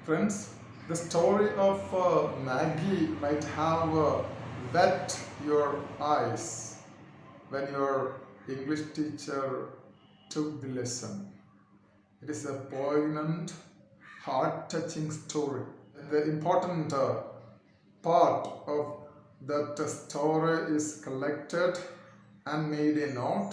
Friends, the story of Maggie might have wet your eyes when your English teacher took the lesson. It is a poignant, heart-touching story. The important part of that story is collected and made a note.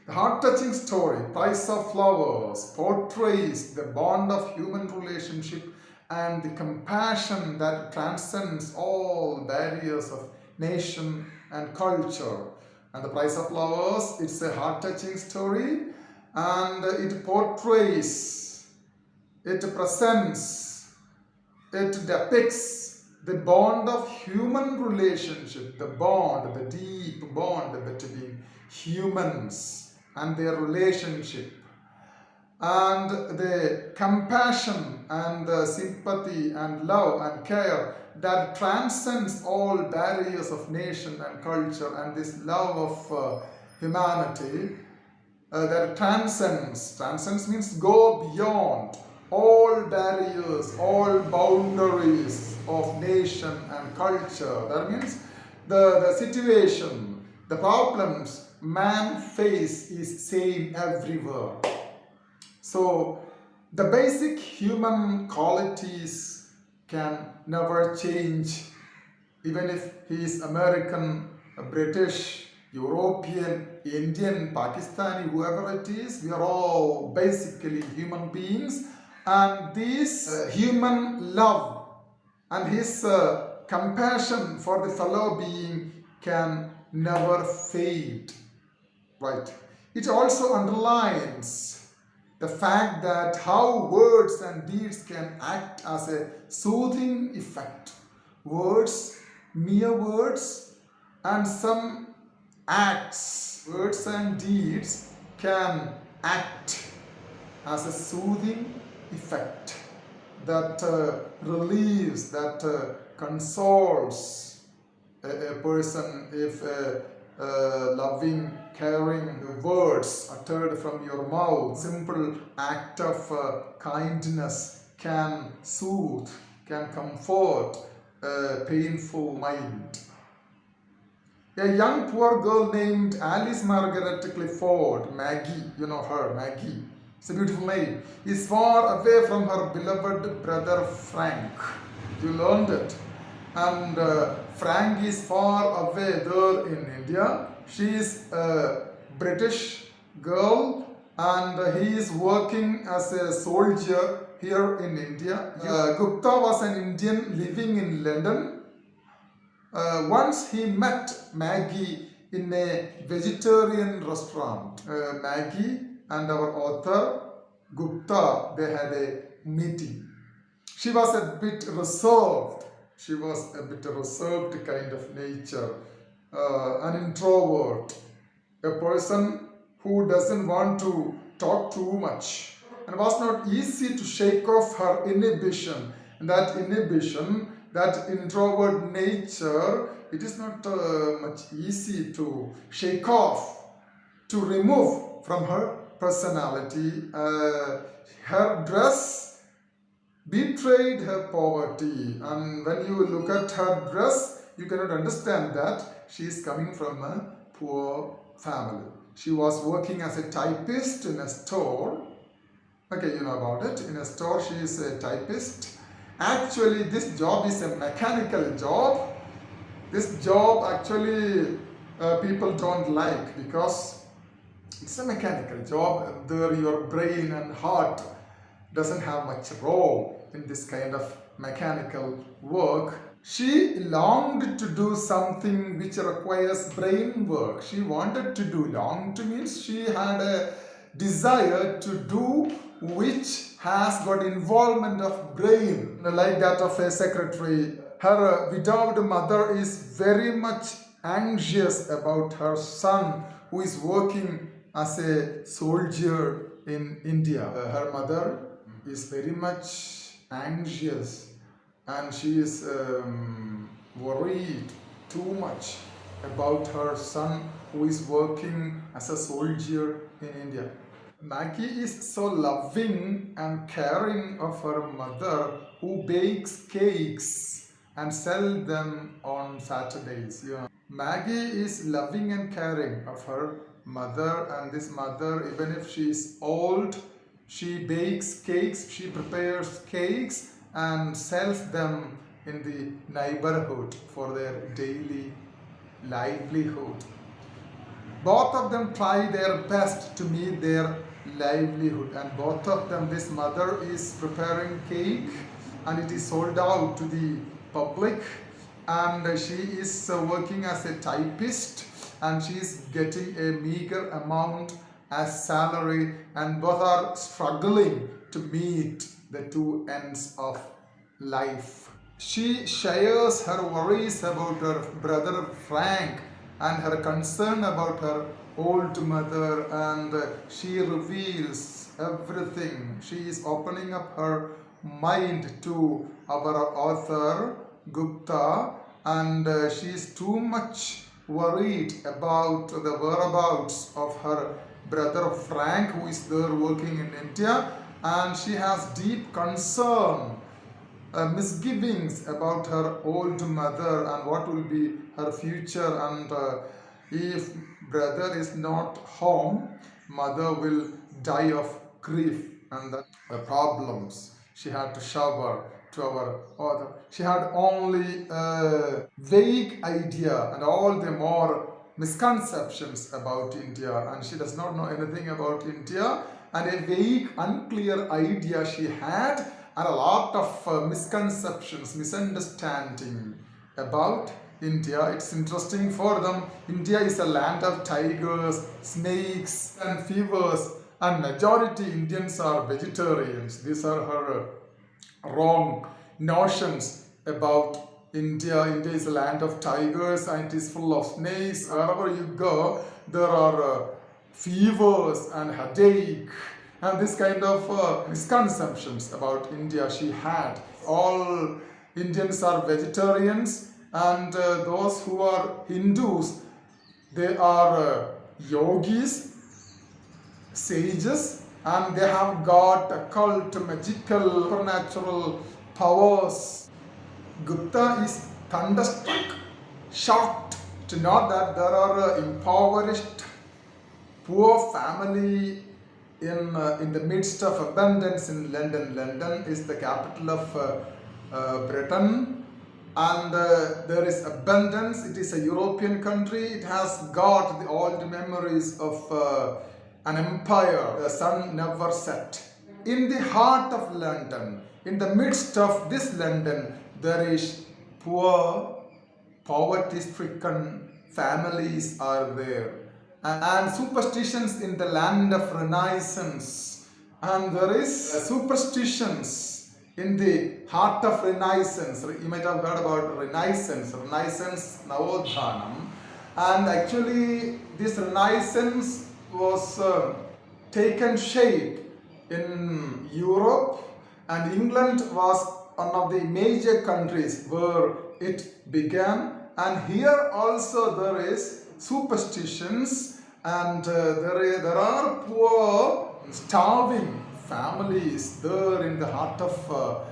The heart-touching story, Price of Flowers, portrays the bond of human relationship and the compassion that transcends all barriers of nation and culture. And the Price of Flowers, it's a heart-touching story, and it portrays, it presents, it depicts the bond of human relationship, the bond, the deep bond between humans and their relationship, and the compassion and the sympathy and love and care that transcends all barriers of nation and culture, and this love of humanity that transcends means go beyond all barriers, all boundaries of nation and culture. That means the situation, the problems man face is same everywhere. So the basic human qualities can never change, even if he is American, British, European, Indian, Pakistani, whoever it is. We are all basically human beings, and this human love and his compassion for the fellow being can never fade. Right. It also underlines the fact that how words and deeds can act as a soothing effect. Words, mere words, and some acts, words and deeds can act as a soothing effect that relieves, that consoles a person if loving, caring words uttered from your mouth, simple act of kindness can soothe, can comfort a painful mind. A young poor girl named Alice Margaret Clifford, Maggie, you know her, Maggie, it's a beautiful name, is far away from her beloved brother Frank. You learned it. And Frank is far away there in India. She is a British girl and he is working as a soldier here in India. Gupta was an Indian living in London. Once he met Maggie in a vegetarian restaurant. Maggie and our author Gupta, they had a meeting. She was a bit reserved. She was a bit reserved kind of nature, an introvert, a person who doesn't want to talk too much, and it was not easy to shake off her inhibition. And that inhibition, that introvert nature, it is not much easy to shake off, to remove from her personality. Her dress betrayed her poverty, and when you look at her dress, you cannot understand that she is coming from a poor family. She was working as a typist in a store. Okay, you know about it. In a store, she is a typist. Actually, this job is a mechanical job. This job actually people don't like because it's a mechanical job. There your brain and heart doesn't have much role in this kind of mechanical work. She longed to do something which requires brain work. She wanted to do. Longed to means she had a desire to do which has got involvement of brain, like that of a secretary. Her widowed mother is very much anxious about her son who is working as a soldier in India. Her mother is very much anxious and she is worried too much about her son who is working as a soldier in India. Maggie is so loving and caring of her mother who bakes cakes and sell them on Saturdays. Maggie is loving and caring of her mother, and this mother, even if she is old, she bakes cakes, she prepares cakes and sells them in the neighborhood for their daily livelihood. Both of them try their best to meet their livelihood, and both of them, this mother is preparing cake and it is sold out to the public, and she is working as a typist and she is getting a meager amount as salary, and both are struggling to meet the two ends of life. She shares her worries about her brother Frank and her concern about her old mother, and she reveals everything. She is opening up her mind to our author Gupta, and she is too much worried about the whereabouts of her brother Frank, who is there working in India, and she has deep concern, misgivings about her old mother and what will be her future, and if brother is not home, mother will die of grief, and the problems she had to shower to our author. She had only a vague idea and all the more misconceptions about India, and she does not know anything about India, and a vague, unclear idea she had, and a lot of misconceptions, misunderstanding about India. It's interesting for them. India is a land of tigers, snakes, and fevers, and majority Indians are vegetarians. These are her wrong notions about India. India is a land of tigers and it is full of snakes. Wherever you go, there are fevers and headache and this kind of misconceptions about India she had. All Indians are vegetarians, and those who are Hindus, they are yogis, sages, and they have got occult, magical, supernatural powers. Gupta is thunderstruck, shocked to know that there are impoverished, poor family in the midst of abundance in London. London is the capital of Britain, and there is abundance. It is a European country. It has got the old memories of an empire. The sun never set. In the heart of London, in the midst of this London, there is poor, poverty-stricken families are there, and superstitions in the land of Renaissance, and there is superstitions in the heart of Renaissance. You might have heard about Renaissance Navodhanam, and actually this Renaissance was taken shape in Europe, and England was one of the major countries where it began, and here also there is superstitions, and there are poor, starving families there in the heart of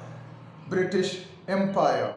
British Empire.